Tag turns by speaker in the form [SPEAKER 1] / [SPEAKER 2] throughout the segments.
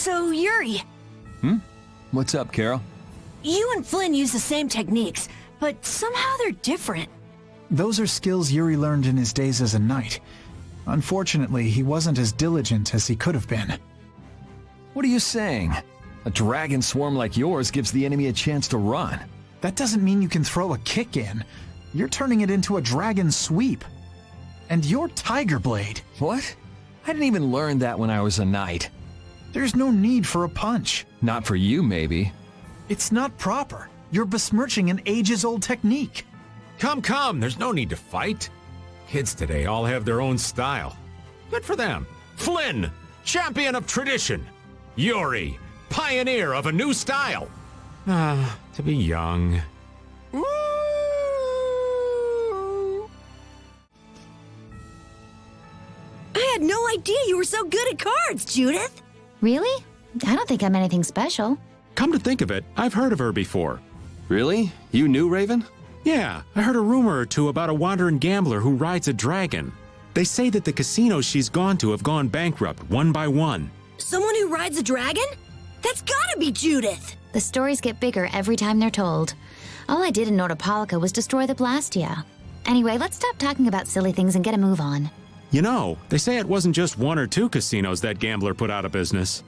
[SPEAKER 1] So, Yuri,
[SPEAKER 2] What's up, Carol?
[SPEAKER 1] you and Flynn use the same techniques, but somehow they're different.
[SPEAKER 3] Those are skills Yuri learned in his days as a knight. Unfortunately, he wasn't as diligent as he could have been.
[SPEAKER 2] What are you saying? A dragon swarm like yours gives the enemy a chance to run.
[SPEAKER 3] That doesn't mean you can throw a kick in. You're turning it into a dragon sweep. And you're Tiger Blade.
[SPEAKER 2] What? I didn't even learn that when I was a knight.
[SPEAKER 3] There's no need for a punch.
[SPEAKER 2] Not for you, maybe.
[SPEAKER 3] It's not proper. You're besmirching an ages-old technique.
[SPEAKER 4] Come, there's no need to fight. Kids today all have their own style. Good for them. Flynn, champion of tradition. Yuri, pioneer of a new style. To be young.
[SPEAKER 1] I had no idea you were so good at cards, Judith.
[SPEAKER 5] Really? I don't think I'm anything special.
[SPEAKER 4] Come to think of it, I've heard of her before.
[SPEAKER 2] Really? You knew Raven?
[SPEAKER 4] Yeah, I heard a rumor or two about a wandering gambler who rides a dragon. They say that the casinos she's gone to have gone bankrupt one by one.
[SPEAKER 1] Someone who rides a dragon? That's gotta be Judith.
[SPEAKER 5] The stories get bigger every time they're told. All I did in Nordopolica was destroy the Blastia. Anyway, let's stop talking about silly things and get a move on.
[SPEAKER 4] You know, they say it wasn't just one or two casinos that gambler put out of business.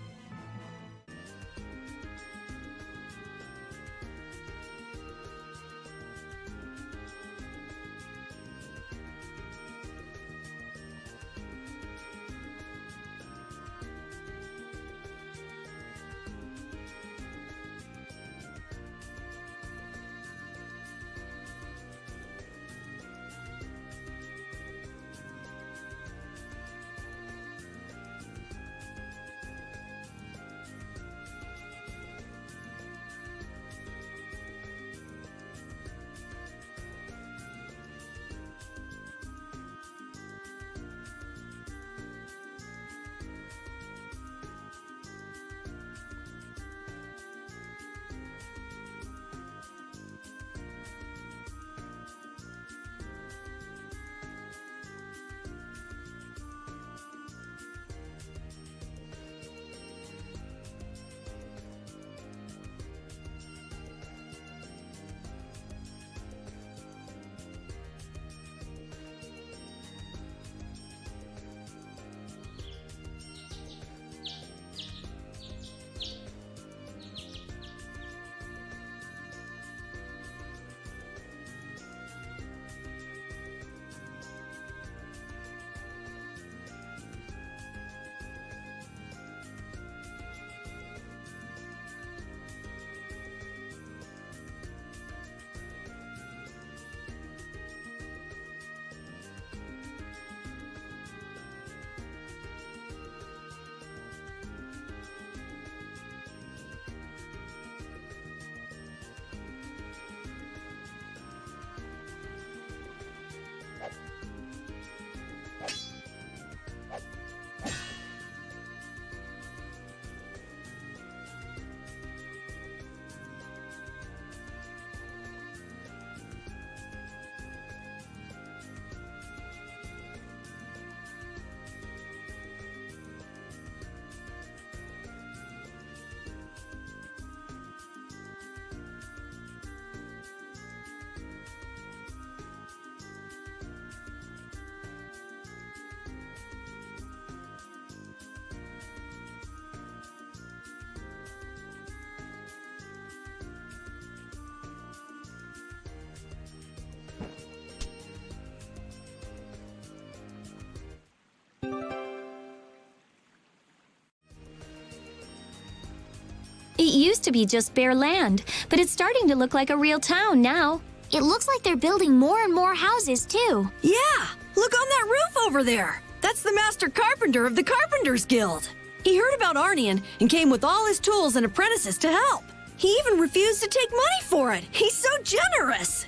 [SPEAKER 6] It used to be just bare land, but it's starting to look like a real town now.
[SPEAKER 7] It looks like they're building more and more houses, too.
[SPEAKER 1] Yeah, look on that roof over there. That's the master carpenter of the Carpenters Guild. He heard about Aurnion and came with all his tools and apprentices to help. He even refused to take money for it. He's so generous.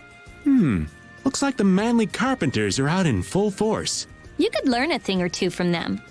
[SPEAKER 4] Looks like the manly carpenters are out in full force.
[SPEAKER 6] You could learn a thing or two from them.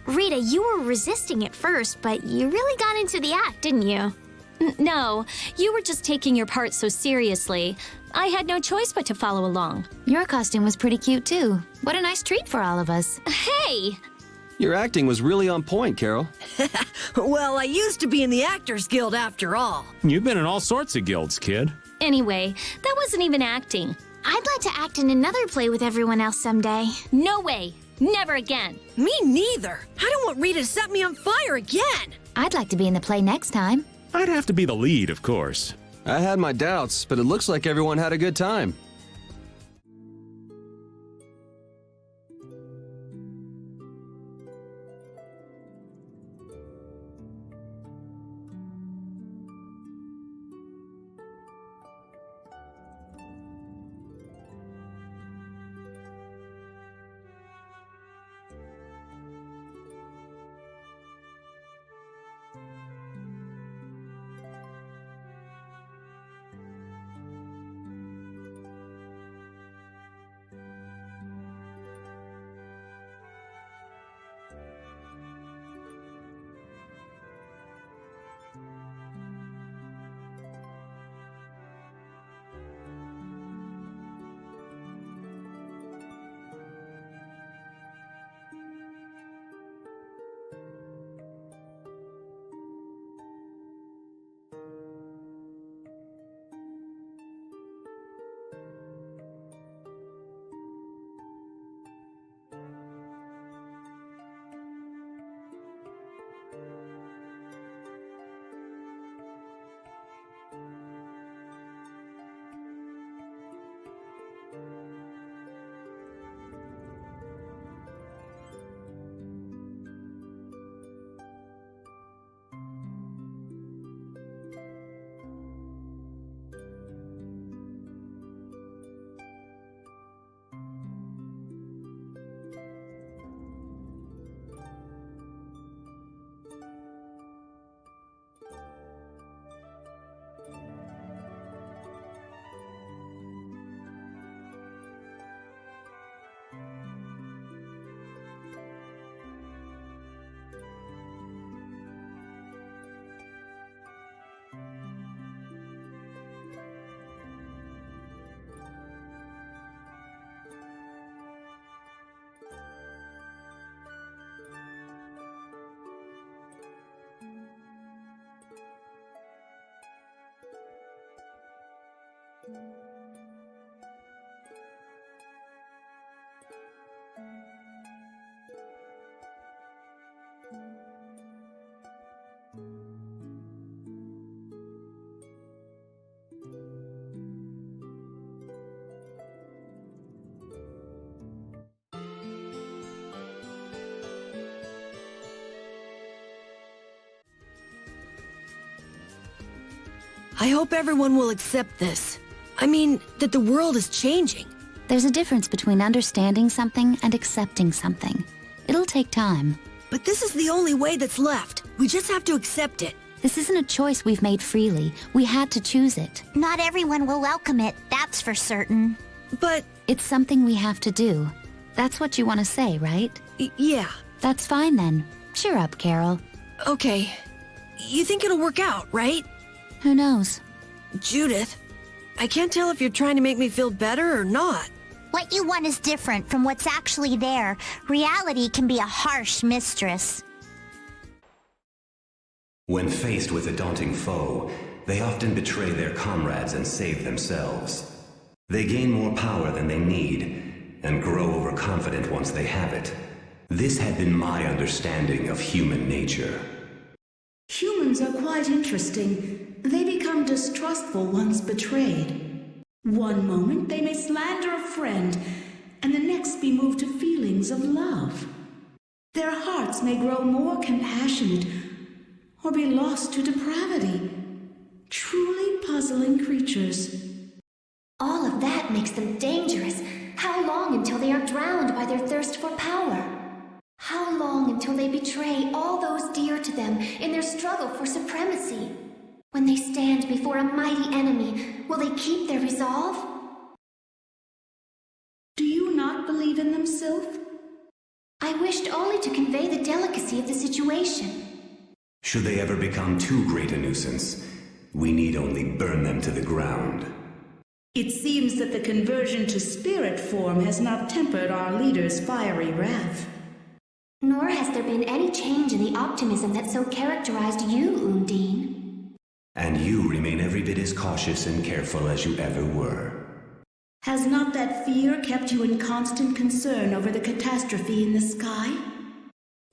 [SPEAKER 7] Rita, you were resisting at first, but you really got into the act, didn't you?
[SPEAKER 6] No, you were just taking your part so seriously. I had no choice but to follow along.
[SPEAKER 5] Your costume was pretty cute, too. What a nice treat for all of us.
[SPEAKER 6] Hey!
[SPEAKER 8] Your acting was really on point, Carol.
[SPEAKER 1] Well, I used to be in the Actors Guild after all.
[SPEAKER 4] You've been in all sorts of guilds, kid.
[SPEAKER 6] Anyway, that wasn't even acting.
[SPEAKER 7] I'd like to act in another play with everyone else someday.
[SPEAKER 6] No way! Never again!
[SPEAKER 1] Me neither. I don't want Rita to set me on fire again.
[SPEAKER 5] I'd like to be in the play next time.
[SPEAKER 4] I'd have to be the lead, of course.
[SPEAKER 8] I had my doubts, but it looks like everyone had a good time.
[SPEAKER 1] I hope everyone will accept this. I mean, that the world is changing.
[SPEAKER 5] There's a difference between understanding something and accepting something. It'll take time.
[SPEAKER 1] But this is the only way that's left. We just have to accept it.
[SPEAKER 5] This isn't a choice we've made freely. We had to choose it.
[SPEAKER 7] Not everyone will welcome it, that's for certain.
[SPEAKER 1] But,
[SPEAKER 5] It's something we have to do. That's what you want to say, right?
[SPEAKER 1] yeah.
[SPEAKER 5] That's fine then. Cheer up, Carol.
[SPEAKER 1] Okay. You think it'll work out, right?
[SPEAKER 5] Who knows?
[SPEAKER 1] Judith, I can't tell if you're trying to make me feel better or not.
[SPEAKER 7] What you want is different from what's actually there. Reality can be a harsh mistress.
[SPEAKER 9] When faced with a daunting foe, they often betray their comrades and save themselves. They gain more power than they need, and grow overconfident once they have it. This had been my understanding of human nature.
[SPEAKER 10] Humans are quite interesting. They become distrustful once betrayed. One moment they may slander a friend, and the next be moved to feelings of love. Their hearts may grow more compassionate, or be lost to depravity. Truly puzzling creatures.
[SPEAKER 11] All of that makes them dangerous. How long until they are drowned by their thirst for power? How long until they betray all those dear to them in their struggle for supremacy? When they stand before a mighty enemy, will they keep their resolve?
[SPEAKER 10] Do you not believe in them, Sylph?
[SPEAKER 11] I I wished only to convey the delicacy of the situation.
[SPEAKER 9] Should they ever become too great a nuisance, we need only burn them to the ground.
[SPEAKER 10] It seems that the conversion to spirit form has not tempered our leader's fiery wrath.
[SPEAKER 11] Nor has there been any change in the optimism that so characterized you, Undine.
[SPEAKER 9] And you remain every bit as cautious and careful as you ever were.
[SPEAKER 10] Has not that fear kept you in constant concern over the catastrophe in the sky?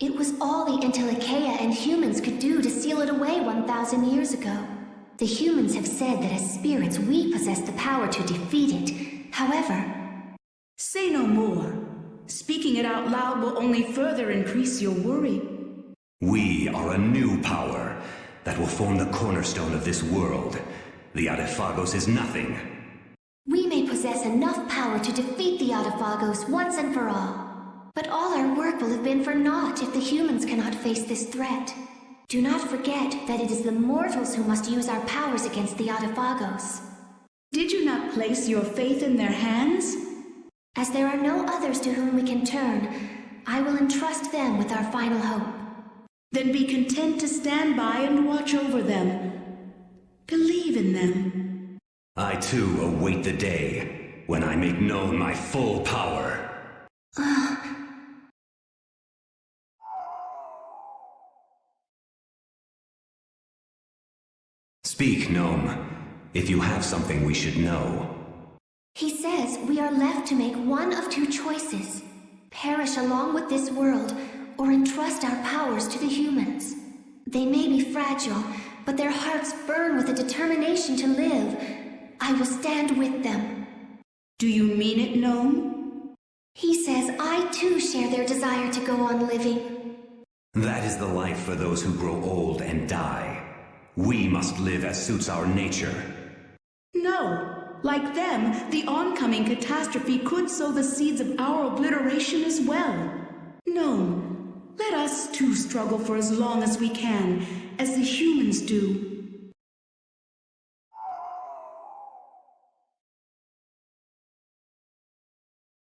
[SPEAKER 11] It was all the Entelecheia and humans could do to seal it away 1,000 years ago. The humans have said that as spirits we possess the power to defeat it. However...
[SPEAKER 10] Say no more. Speaking it out loud will only further increase your worry.
[SPEAKER 9] We are a new power that will form the cornerstone of this world. The Adephagos is nothing.
[SPEAKER 11] We may possess enough power to defeat the Adephagos once and for all. But all our work will have been for naught if the humans cannot face this threat. Do not forget that it is the mortals who must use our powers against the Adephagos.
[SPEAKER 10] Did you not place your faith in their hands?
[SPEAKER 11] As there are no others to whom we can turn, I will entrust them with our final hope.
[SPEAKER 10] Then be content to stand by and watch over them. Believe in them.
[SPEAKER 9] I too await the day when I make known my full power. Speak, Gnome, if you have something we should know.
[SPEAKER 11] He says we are left to make one of two choices. Perish along with this world, or entrust our powers to the humans. They may be fragile, but their hearts burn with a determination to live. I will stand with them.
[SPEAKER 10] Do you mean it, Gnome?
[SPEAKER 11] He says I too share their desire to go on living.
[SPEAKER 9] That is the life for those who grow old and die. We must live as suits our nature.
[SPEAKER 10] No. Like them, the oncoming catastrophe could sow the seeds of our obliteration as well. Gnome, let us too struggle for as long as we can, as the humans do.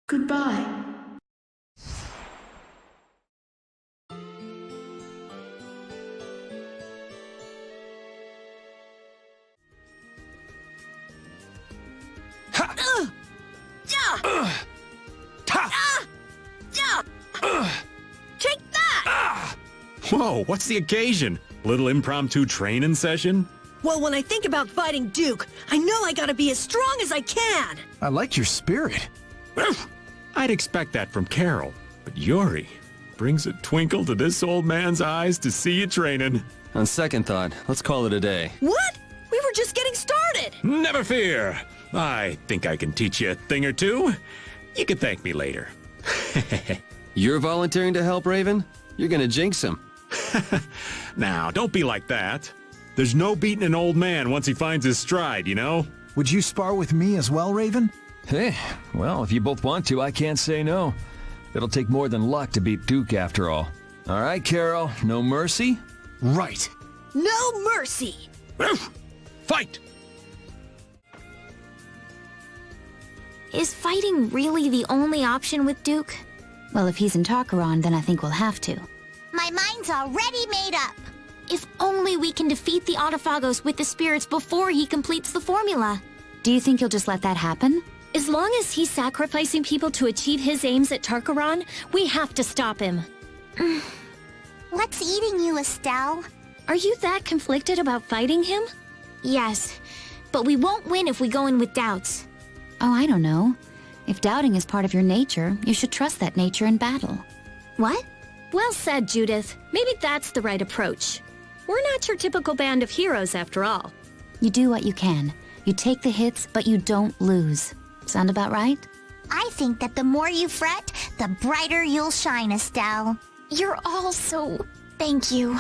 [SPEAKER 10] Goodbye.
[SPEAKER 1] Take that!
[SPEAKER 4] Whoa, what's the occasion? Little impromptu training session?
[SPEAKER 1] Well, when I think about fighting Duke, I know I gotta be as strong as I can!
[SPEAKER 3] I like your spirit.
[SPEAKER 4] I'd expect that from Carol, but Yuri brings a twinkle to this old man's eyes to see you training.
[SPEAKER 8] On second thought, let's call it a day.
[SPEAKER 1] What? We were just getting started!
[SPEAKER 4] Never fear. I think I can teach you a thing or two. You can thank me later.
[SPEAKER 8] You're volunteering to help, Raven? You're gonna jinx him.
[SPEAKER 4] Now, don't be like that. There's no beating an old man once he finds his stride, you know?
[SPEAKER 3] Would you spar with me as well, Raven?
[SPEAKER 2] Hey, well, if you both want to, I can't say no. It'll take more than luck to beat Duke after all. All right, Carol, no mercy?
[SPEAKER 3] Right.
[SPEAKER 1] No mercy!
[SPEAKER 4] Fight!
[SPEAKER 5] Is fighting really the only option with Duke? Well, if he's in Tarkaron, then I think we'll have to.
[SPEAKER 7] My mind's already made up.
[SPEAKER 6] If only we can defeat the Adephagos with the spirits before he completes the formula.
[SPEAKER 5] Do you think you'll just let that happen?
[SPEAKER 6] As long as he's sacrificing people to achieve his aims at Tarkaron, we have to stop him.
[SPEAKER 7] What's eating you, Estelle?
[SPEAKER 6] Are you that conflicted about fighting him? Yes, but we won't win if we go in with doubts.
[SPEAKER 5] Oh, I don't know. If doubting is part of your nature, you should trust that nature in battle.
[SPEAKER 6] What? Well said, Judith. Maybe that's the right approach. We're not your typical band of heroes, after all.
[SPEAKER 5] You do what you can. You take the hits, but you don't lose. Sound about right?
[SPEAKER 7] I think that the more you fret, the brighter you'll shine, Estelle.
[SPEAKER 6] You're all so... thank you.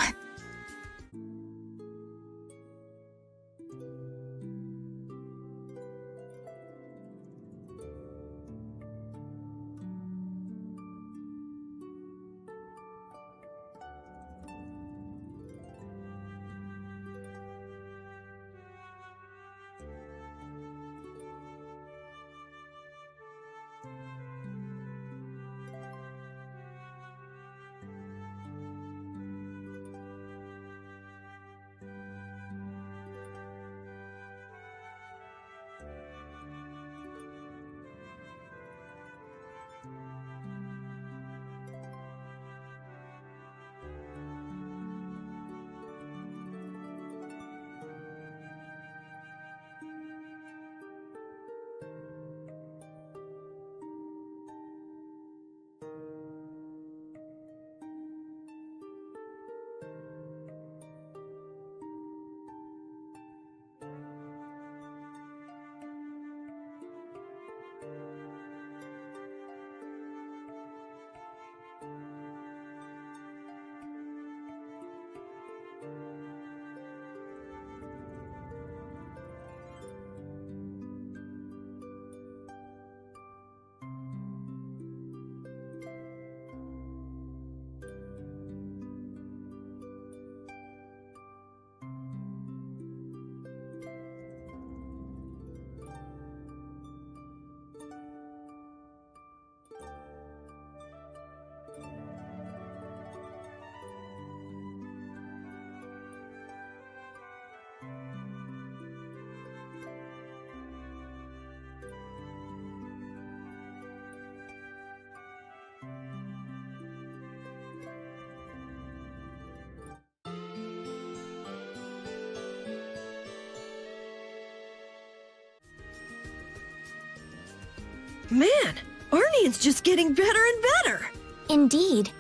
[SPEAKER 1] Man, Aurnion's just getting better and better.
[SPEAKER 6] Indeed.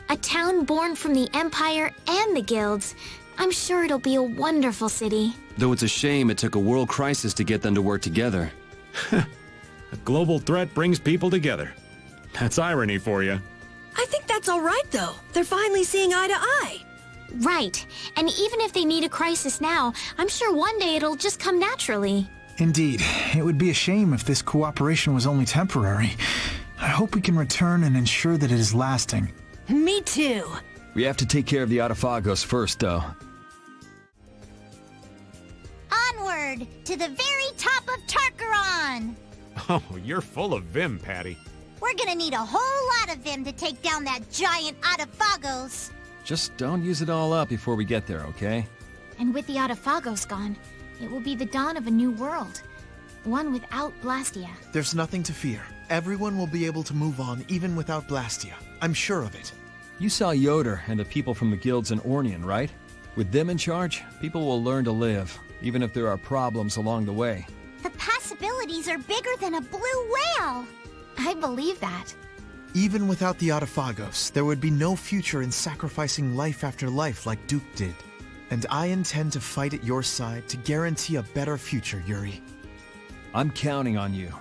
[SPEAKER 6] A town born from the Empire and the guilds. I'm sure it'll be a wonderful city.
[SPEAKER 8] Though it's a shame it took a world crisis to get them to work together.
[SPEAKER 4] A global threat brings people together. That's irony for you.
[SPEAKER 1] I think that's all right, though. They're finally seeing eye to eye.
[SPEAKER 6] Right. And even if they need a crisis now, I'm sure one day it'll just come naturally.
[SPEAKER 3] Indeed, it would be a shame if this cooperation was only temporary. I hope we can return and ensure that it is lasting.
[SPEAKER 1] Me too.
[SPEAKER 2] We have to take care of the Autophagos first, though.
[SPEAKER 7] Onward to the very top of Tarkaron!
[SPEAKER 4] Oh, you're full of vim, Patty.
[SPEAKER 7] We're gonna need a whole lot of them to take down that giant Autophagos.
[SPEAKER 2] Just don't use it all up before we get there, okay?
[SPEAKER 6] And with the Autophagos gone, it will be the dawn of a new world. One without Blastia.
[SPEAKER 12] There's nothing to fear. Everyone will be able to move on even without Blastia. I'm sure of it.
[SPEAKER 2] You saw Yoder and the people from the guilds in Aurnion, right? With them in charge, people will learn to live, even if there are problems along the way.
[SPEAKER 7] The possibilities are bigger than a blue whale.
[SPEAKER 6] I believe that.
[SPEAKER 12] Even without the Autophagos, there would be no future in sacrificing life after life like Duke did. And I intend to fight at your side to guarantee a better future, Yuri.
[SPEAKER 2] I'm counting on you.